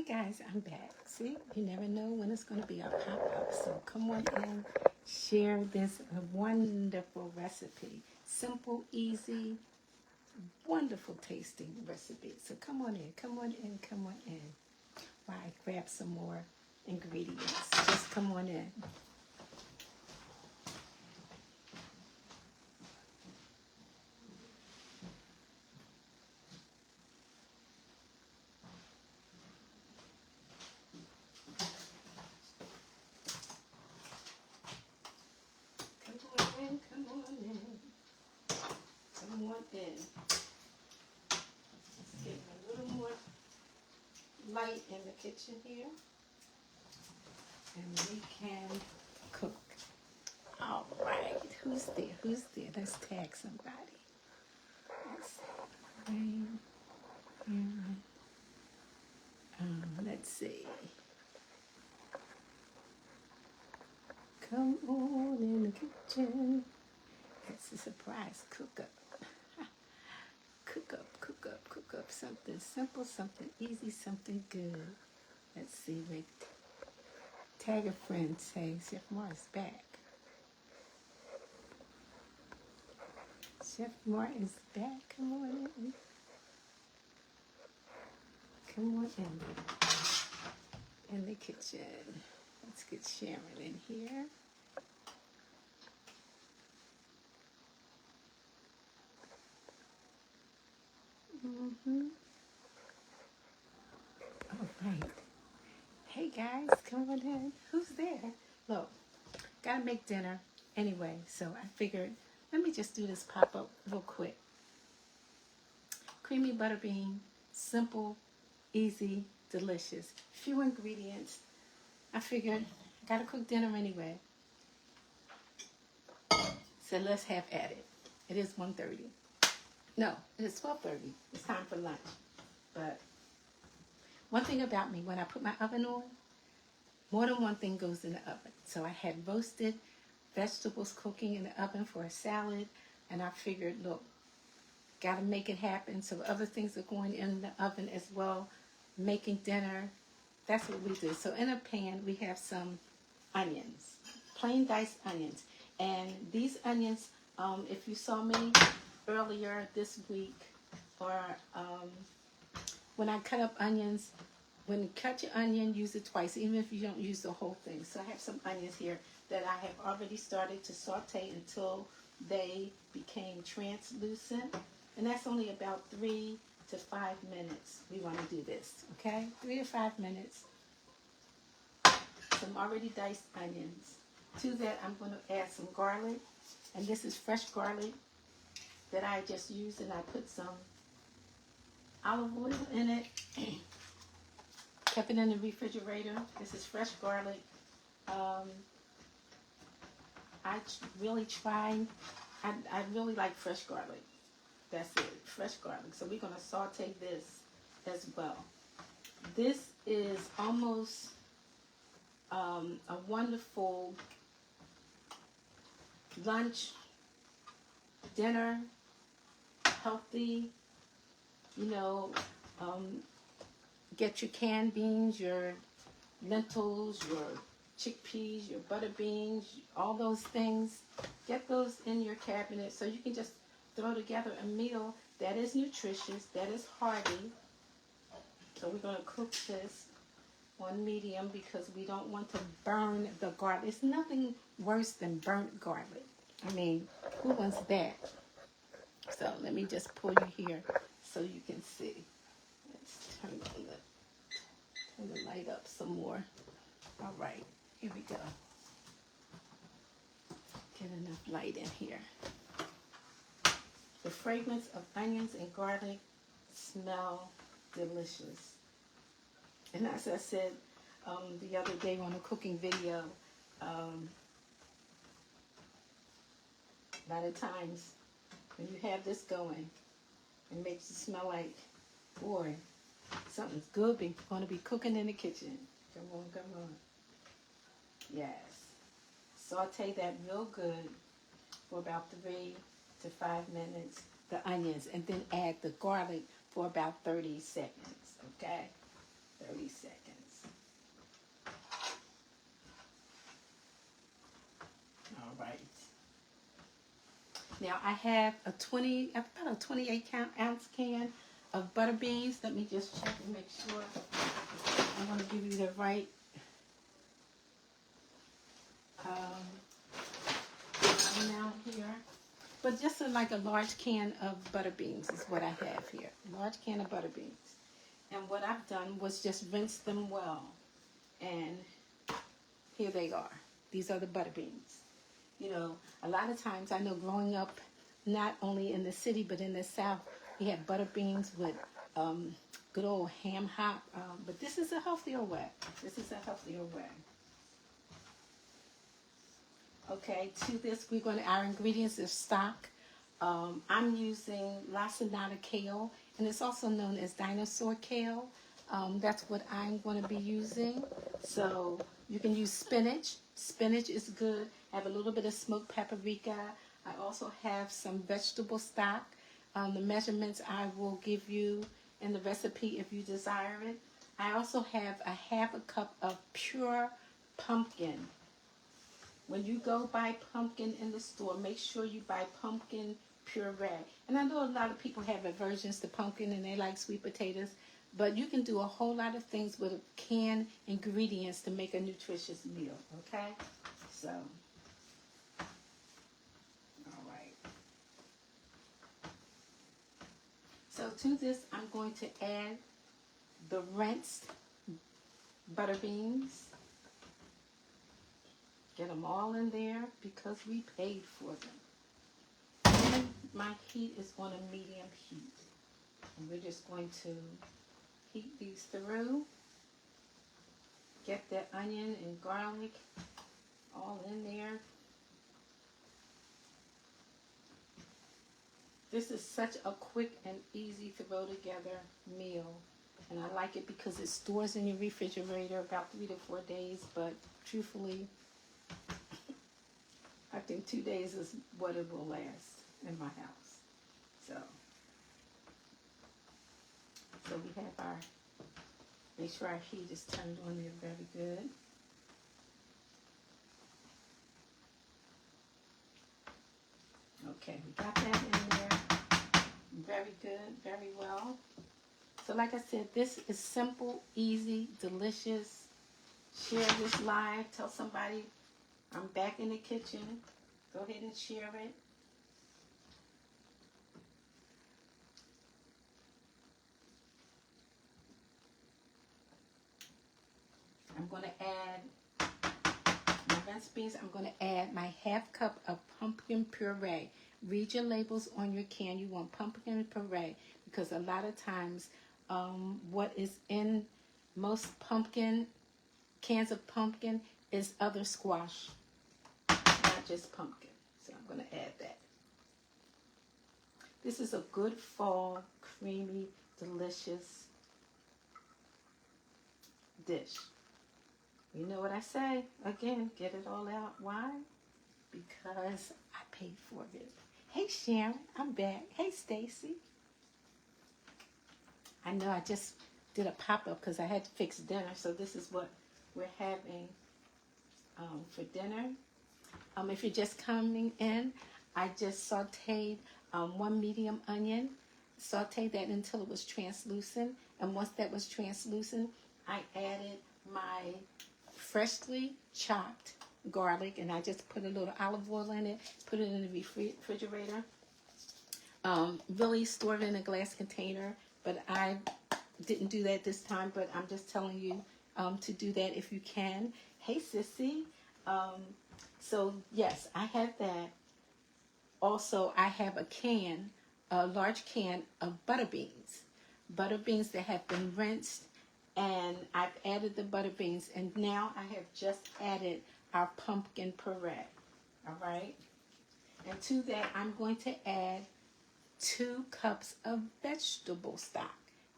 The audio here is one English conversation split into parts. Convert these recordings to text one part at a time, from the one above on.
guys, I'm back. See, you never know when it's going to be a pop-up. So come on in, share this wonderful recipe. Simple, easy, wonderful tasting recipe. So come on in, come on in, come on in. While I grab some more ingredients. Just come on in. Come on in. Let's get a little more light in the kitchen here. And we can cook. All right. Who's there? Who's there? Let's tag somebody. Let's see. Let's see. Come on in the kitchen. It's a surprise cook-up. Cook up something simple, something easy, something good. Let's see, wait. Tag a friend, say, Chef Mark's back. Chef Mark is back. Come on in. Come on in the kitchen. Let's get Sharon in here. All right. Hey guys, come on in. Who's there? Look, gotta make dinner anyway, so I figured let me just do this pop-up real quick. Creamy butter bean, simple, easy, delicious. Few ingredients. I figured I gotta cook dinner anyway. So let's have at it. It is 1:30. No, it is 12:30. It's time for lunch. But one thing about me, when I put my oven on, more than one thing goes in the oven. So I had roasted vegetables cooking in the oven for a salad, and I figured, look, gotta make it happen. So other things are going in the oven as well, making dinner. That's what we do. So in a pan, we have some onions, plain diced onions. And these onions, if you saw me earlier this week, or when I cut up onions, when you cut your onion, use it twice, even if you don't use the whole thing. So I have some onions here that I have already started to saute until they became translucent. And that's only about 3 to 5 minutes we want to do this, okay? 3 to 5 minutes. Some already diced onions. To that, I'm going to add some garlic. And this is fresh garlic that I just used, and I put some olive oil in it. Kept it in the refrigerator. This is fresh garlic. I really like fresh garlic. That's it, fresh garlic. So we're going to saute this as well. This is almost a wonderful lunch, dinner, healthy, get your canned beans, your lentils, your chickpeas, your butter beans, all those things. Get those in your cabinet so you can just throw together a meal that is nutritious, that is hearty. So we're going to cook this on medium because we don't want to burn the garlic. It's nothing worse than burnt garlic. I mean, who wants that? So let me just pull you here so you can see. Let's turn the light up some more. All right, here we go. Get enough light in here. The fragrance of onions and garlic smell delicious. And as I said the other day on a cooking video, a lot of times when you have this going, it makes you smell like, boy, something's good going to be cooking in the kitchen. Come on, come on. Yes. Saute that real good for about 3 to 5 minutes, the onions, and then add the garlic for about 30 seconds, okay? 30 seconds. Now I have about a 28-ounce can of butter beans. Let me just check and make sure. I want to give you the right amount here. But just like a large can of butter beans is what I have here. A large can of butter beans. And what I've done was just rinse them well. And here they are. These are the butter beans. You know, a lot of times I know growing up, not only in the city but in the South, we had butter beans with good old ham hock. But this is a healthier way. This is a healthier way. Okay, to this, our ingredients is stock. I'm using lacinato kale, and it's also known as dinosaur kale. That's what I'm going to be using. So you can use spinach. Spinach is good. I have a little bit of smoked paprika. I also have some vegetable stock. The measurements I will give you in the recipe if you desire it. I also have a half a cup of pure pumpkin. When you go buy pumpkin in the store, make sure you buy pumpkin puree. And I know a lot of people have aversions to pumpkin and they like sweet potatoes, but you can do a whole lot of things with canned ingredients to make a nutritious meal, okay? So, all right. So to this, I'm going to add the rinsed butter beans. Get them all in there because we paid for them. And my heat is on a medium heat. And we're just going to heat these through. Get that onion and garlic all in there. This is such a quick and easy throw together meal. And I like it because it stores in your refrigerator about 3 to 4 days, but truthfully, I think 2 days is what it will last in my house. So we have make sure our heat is turned on there very good. Okay, we got that in there. Very good, very well. So like I said, this is simple, easy, delicious. Share this live. Tell somebody I'm back in the kitchen. Go ahead and share it. I'm going to add my rinsed beans. I'm going to add my half cup of pumpkin puree. Read your labels on your can. You want pumpkin puree because a lot of times what is in most cans of pumpkin is other squash, not just pumpkin. So I'm going to add that. This is a good fall, creamy, delicious dish. You know what I say? Again, get it all out. Why? Because I paid for it. Hey Sharon, I'm back. Hey Stacy. I know I just did a pop-up because I had to fix dinner. So this is what we're having for dinner. If you're just coming in, I just sauteed 1 medium onion. Sauteed that until it was translucent. And once that was translucent, I added my freshly chopped garlic, and I just put a little olive oil in it, put it in the refrigerator. Really store it in a glass container, but I didn't do that this time, but I'm just telling you to do that if you can. Hey, sissy. So, yes, I have that. Also, I have a large can of butter beans. Butter beans that have been rinsed, and I've added the butter beans, and now I have just added our pumpkin puree. All right? And to that, I'm going to add 2 cups of vegetable stock.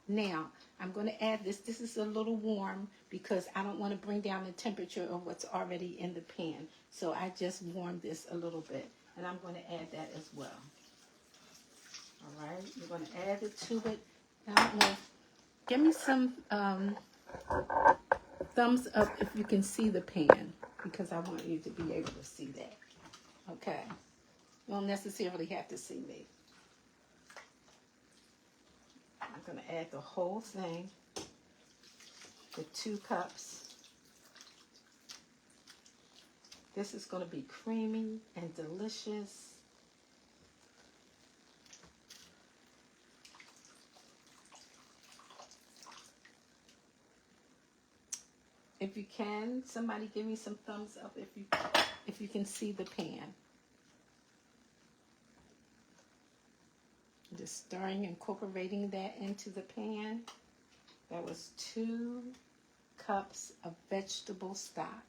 Now, I'm going to add this. This is a little warm because I don't want to bring down the temperature of what's already in the pan. So I just warmed this a little bit, and I'm going to add that as well. All right? We're going to add it to it. I don't know. Give me some thumbs up if you can see the pan, because I want you to be able to see that. Okay. You don't necessarily have to see me. I'm going to add the whole thing, the 2 cups. This is going to be creamy and delicious. If you can, somebody give me some thumbs up if you can see the pan. Just stirring, incorporating that into the pan. That was 2 cups of vegetable stock.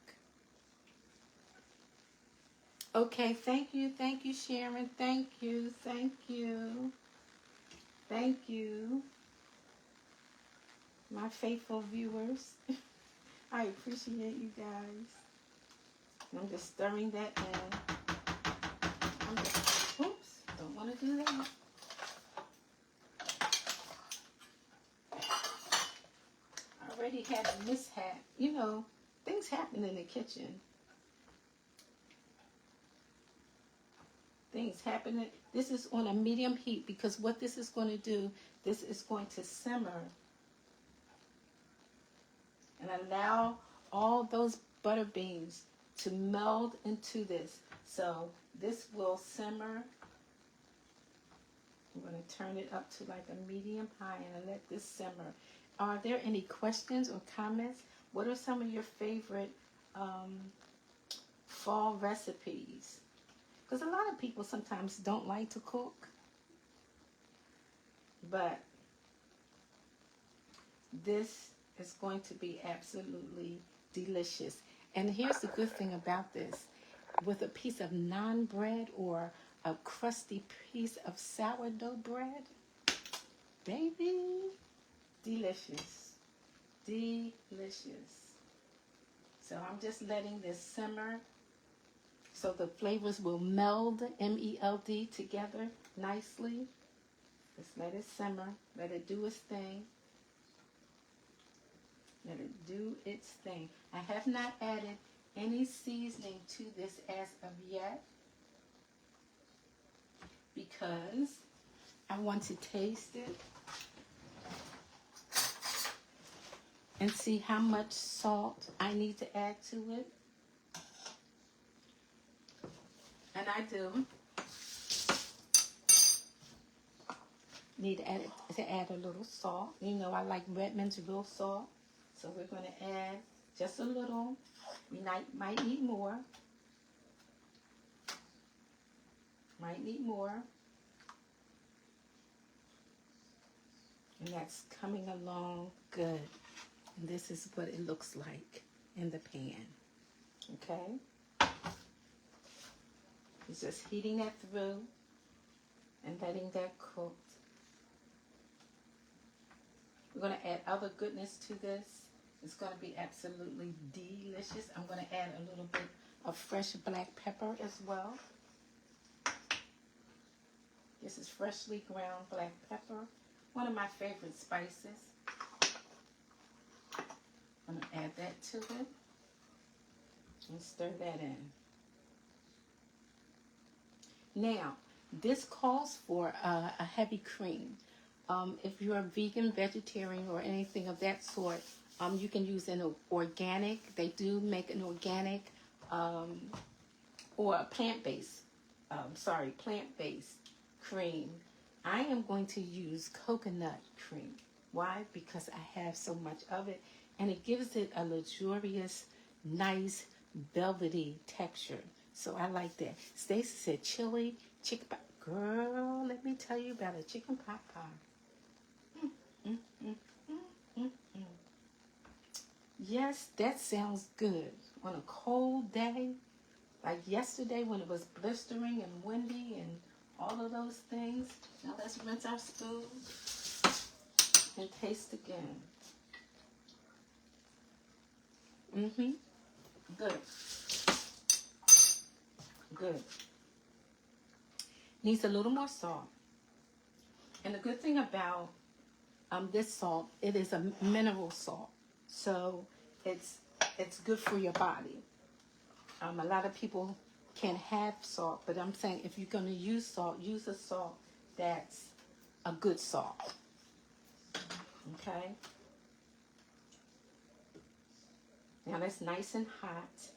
Okay, thank you, Sharon. Thank you. My faithful viewers. I appreciate you guys. I'm just stirring that in. Oops, don't want to do that. I already had a mishap. You know, things happen in the kitchen. Things happen. This is on a medium heat because what this is going to do, this is going to simmer and allow all those butter beans to meld into this. So this will simmer. I'm going to turn it up to like a medium high and let this simmer. Are there any questions or comments? What are some of your favorite fall recipes? Because a lot of people sometimes don't like to cook. But this is going to be absolutely delicious. And here's the good thing about this. With a piece of naan bread or a crusty piece of sourdough bread, baby, delicious. Delicious. So I'm just letting this simmer so the flavors will meld, M-E-L-D, together nicely. Just let it simmer. Let it do its thing. Let it do its thing. I have not added any seasoning to this as of yet because I want to taste it and see how much salt I need to add to it. And I do need to add a little salt. You know, I like Redmond's real salt. So we're going to add just a little. We might need more. Might need more. And that's coming along good. And this is what it looks like in the pan. Okay? It's just heating that through and letting that cook. We're going to add other goodness to this. It's going to be absolutely delicious. I'm going to add a little bit of fresh black pepper as well. This is freshly ground black pepper. One of my favorite spices. I'm going to add that to it and stir that in. Now, this calls for a heavy cream. If you're a vegan, vegetarian, or anything of that sort, you can use an organic. They do make an organic or a plant-based, plant-based cream. I am going to use coconut cream. Why? Because I have so much of it, and it gives it a luxurious, nice, velvety texture. So I like that. Stacy said chili, chicken pot. Girl, let me tell you about a chicken pot pie. Yes, that sounds good. On a cold day, like yesterday when it was blistering and windy and all of those things. Now let's rinse our spoon and taste again. Good. Good. Needs a little more salt. And the good thing about this salt, it is a mineral salt. So it's good for your body. A lot of people can have salt, but I'm saying if you're going to use salt, use a salt that's a good salt. Okay? Now that's nice and hot.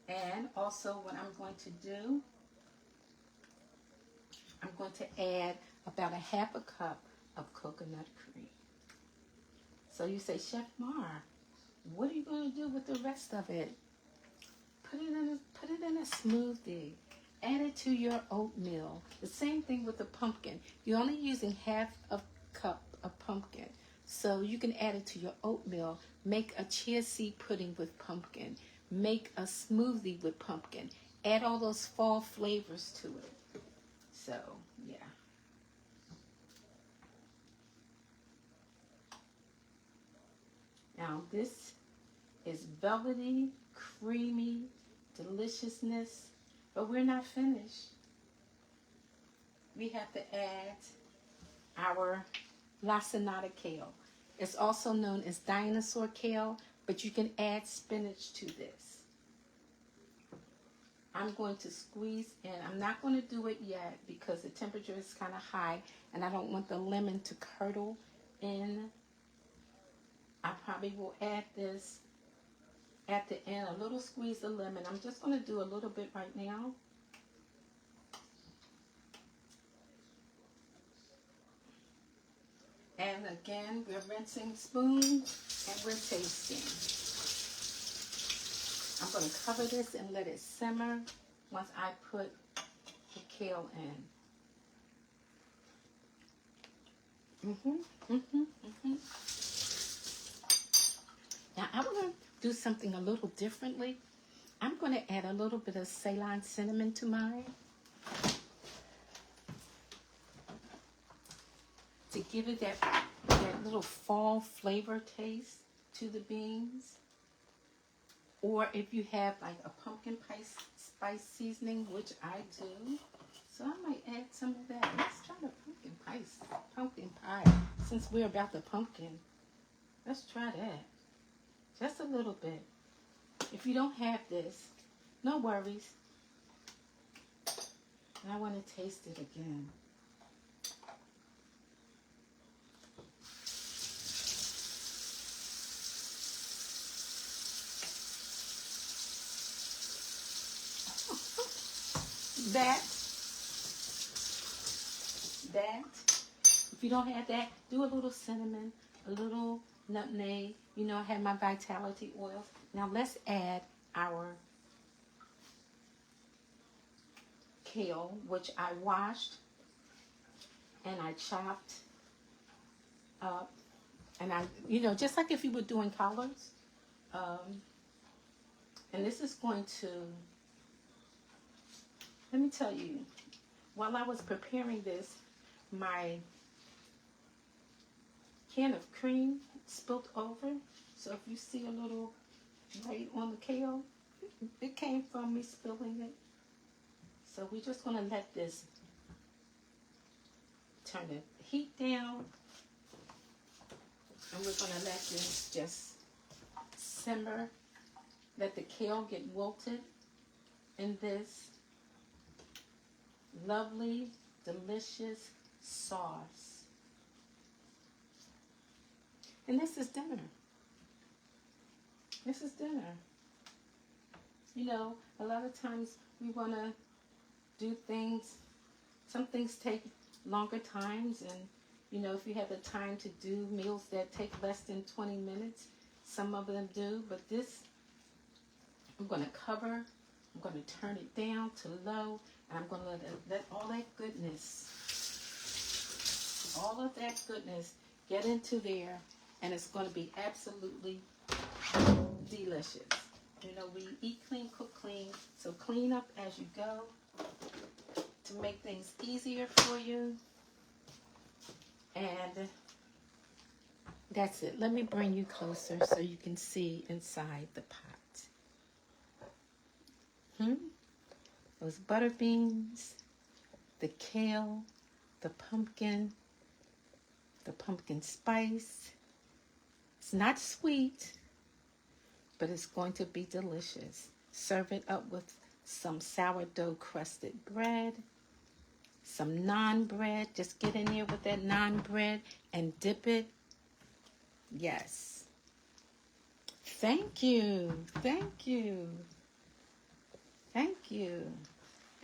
And also what I'm going to do, I'm going to add about a half a cup of coconut cream. So you say, Chef Mar, what are you going to do with the rest of it? Put it in a smoothie. Add it to your oatmeal. The same thing with the pumpkin. You're only using half a cup of pumpkin. So you can add it to your oatmeal. Make a chia seed pudding with pumpkin. Make a smoothie with pumpkin. Add all those fall flavors to it. So, yeah. Now this is velvety, creamy deliciousness, but we're not finished. We have to add our lacinato kale. It's also known as dinosaur kale, but you can add spinach to this. I'm going to squeeze in. I'm not going to do it yet because the temperature is kind of high and I don't want the lemon to curdle in. I probably will add this at the end, a little squeeze of lemon. I'm just going to do a little bit right now. And again, we're rinsing spoon and we're tasting. I'm going to cover this and let it simmer once I put the kale in. Now I'm going to do something a little differently. I'm going to add a little bit of Ceylon cinnamon to mine to give it that little fall flavor taste to the beans. Or if you have like a pumpkin spice seasoning, which I do, so I might add some of that. Let's try the pumpkin pie. Since we're about the pumpkin, let's try that. Just a little bit. If you don't have this, no worries. I want to taste it again. That, if you don't have that, do a little cinnamon, a little nutmeg. You know, I have my vitality oils. Now let's add our kale, which I washed and I chopped up. And I, you know, just like if you were doing collards. And this is going to, let me tell you, while I was preparing this, my can of cream spilled over. So if you see a little white on the kale, it came from me spilling it. So we're just going to let this turn the heat down. And we're going to let this just simmer. Let the kale get wilted in this lovely, delicious sauce. And this is dinner. This is dinner. You know, a lot of times we want to do things. Some things take longer times, and you know, if you have the time to do meals that take less than 20 minutes, some of them do. But this, I'm going to cover. I'm going to turn it down to low, and I'm going to let all that goodness, get into there, and it's going to be absolutely delicious. You know, we eat clean, cook clean, so clean up as you go to make things easier for you. And that's it. Let me bring you closer so you can see inside the pot. Those butter beans, the kale, the pumpkin spice. It's not sweet, but it's going to be delicious. Serve it up with some sourdough crusted bread, some naan bread. Just get in there with that naan bread and dip it. Yes. Thank you. Thank you. Thank you.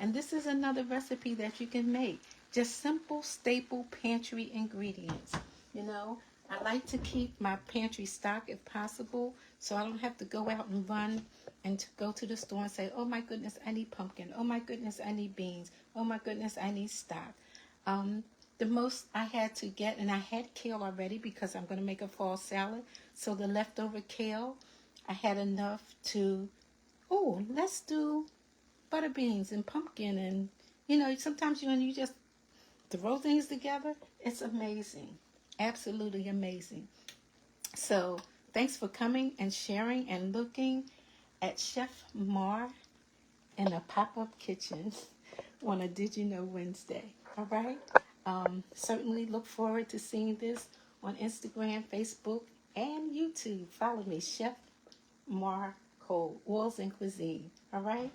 And this is another recipe that you can make. Just simple, staple pantry ingredients. You know, I like to keep my pantry stocked if possible, so I don't have to go out and run and to go to the store and say, oh my goodness, I need pumpkin. Oh my goodness, I need beans. Oh my goodness, I need stock. The most I had to get, and I had kale already because I'm going to make a fall salad. So the leftover kale, I had enough to, oh, let's do butter beans and pumpkin. And, you know, sometimes when you just throw things together, it's amazing. Absolutely amazing. So thanks for coming and sharing and looking at Chef Mar in a pop-up kitchen on a Did You Know Wednesday. All right? Certainly look forward to seeing this on Instagram, Facebook, and YouTube. Follow me, Chef Mar Cole, Oils and Cuisine. All right?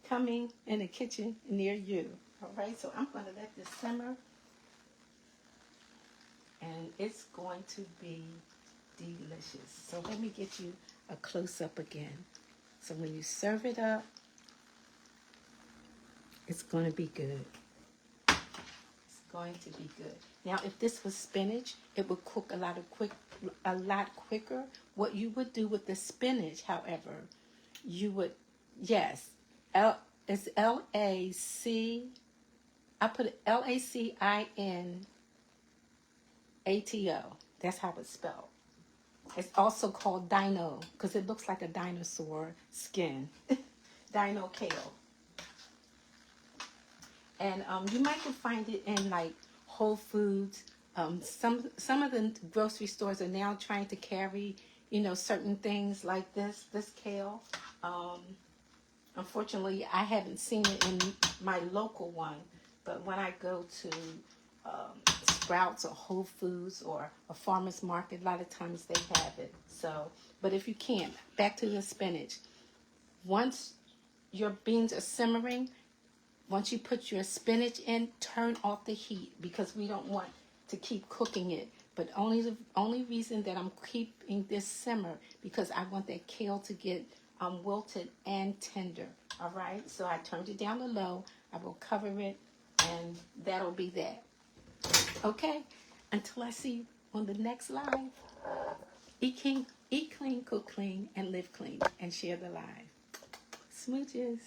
Coming in a kitchen near you. All right? So I'm going to let this simmer. And it's going to be delicious. So let me get you a close-up again. So when you serve it up, it's going to be good. It's going to be good. Now, if this was spinach, it would cook a lot quicker. What you would do with the spinach, however, you would, yes, it's L-A-C, I put L-A-C-I-N-A-T-O. That's how it's spelled. It's also called dino because it looks like a dinosaur skin. Dino kale. And you might can find it in like Whole Foods. Some of the grocery stores are now trying to carry, you know, certain things like this kale. Unfortunately, I haven't seen it in my local one, but when I go to Sprouts or Whole Foods or a farmer's market, a lot of times they have it. So, but if you can't, back to the spinach. Once your beans are simmering, once you put your spinach in, turn off the heat because we don't want to keep cooking it. But the only reason that I'm keeping this simmer because I want that kale to get wilted and tender. All right, so I turned it down to low. I will cover it, and that'll be that. Okay, until I see you on the next live. Eat clean, cook clean, and live clean, and share the live. Smooches.